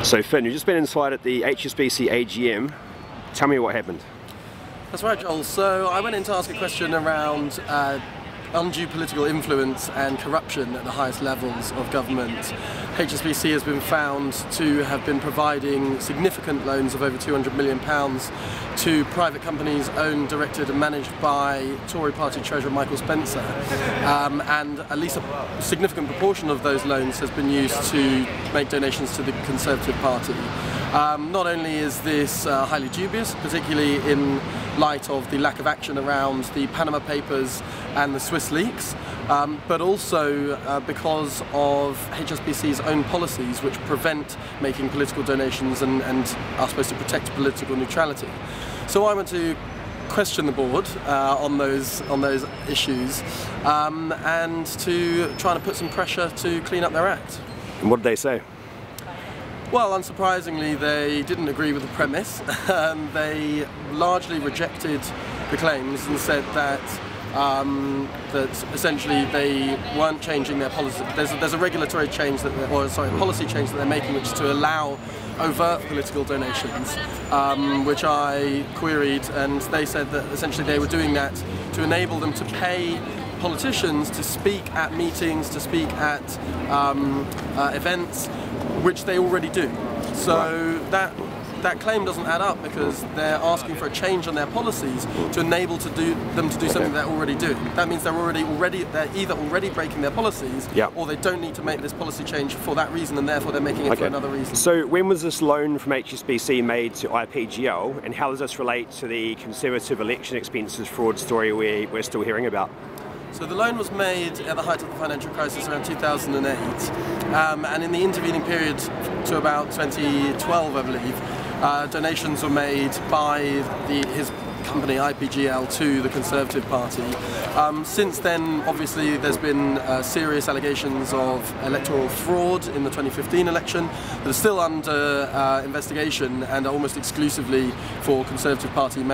So Finn, you've just been inside at the HSBC AGM. Tell me what happened. That's right, Joel. So I went in to ask a question around undue political influence and corruption at the highest levels of government. HSBC has been found to have been providing significant loans of over £200 million to private companies owned, directed and managed by Tory party Treasurer Michael Spencer, and at least a significant proportion of those loans has been used to make donations to the Conservative Party. Not only is this highly dubious, particularly in light of the lack of action around the Panama Papers and the Swiss leaks, but also because of HSBC's own policies which prevent making political donations and are supposed to protect political neutrality. So I want to question the board on those issues and to try to put some pressure to clean up their act. And what did they say? Well, unsurprisingly, they didn't agree with the premise. They largely rejected the claims and said that that essentially they weren't changing their policy. There's a regulatory change policy change that they're making, which is to allow overt political donations, which I queried, and they said that essentially they were doing that to enable them to pay politicians to speak at meetings, to speak at events, which they already do. So that claim doesn't add up, because they're asking for a change on their policies to enable them to do something they're already doing. That means they're either already breaking their policies, or they don't need to make this policy change for that reason, and therefore they're making it for another reason. So when was this loan from HSBC made to IPGL, and how does this relate to the Conservative election expenses fraud story we're still hearing about? So the loan was made at the height of the financial crisis around 2008, and in the intervening period to about 2012, I believe, donations were made by his company IPGL to the Conservative Party. Since then, obviously, there's been serious allegations of electoral fraud in the 2015 election that are still under investigation and are almost exclusively for Conservative Party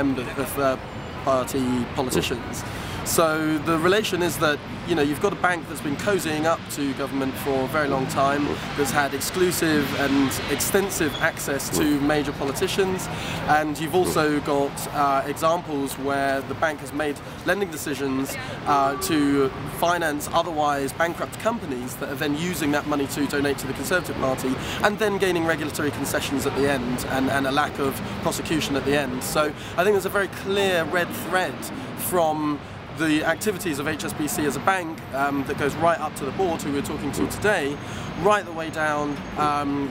party politicians. So the relation is that, you know, you've got a bank that's been cozying up to government for a very long time, that's had exclusive and extensive access to major politicians, and you've also got examples where the bank has made lending decisions to finance otherwise bankrupt companies that are then using that money to donate to the Conservative Party, and then gaining regulatory concessions at the end and a lack of prosecution at the end. So I think there's a very clear red thread from the activities of HSBC as a bank that goes right up to the board, who we're talking to today, right the way down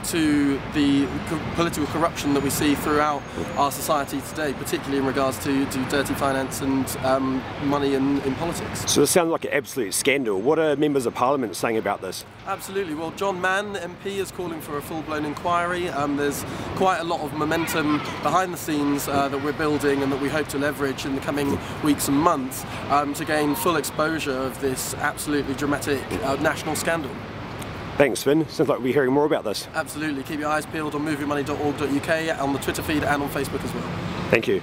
to the political corruption that we see throughout our society today, particularly in regards to dirty finance and money in politics. So this sounds like an absolute scandal. What are members of Parliament saying about this? Absolutely. Well, John Mann, MP, is calling for a full-blown inquiry. There's quite a lot of momentum behind the scenes that we're building and that we hope to leverage in the coming weeks and months to gain full exposure of this absolutely dramatic national scandal. Thanks, Finn. Sounds like we'll be hearing more about this. Absolutely. Keep your eyes peeled on moviemoney.org.uk, on the Twitter feed and on Facebook as well. Thank you.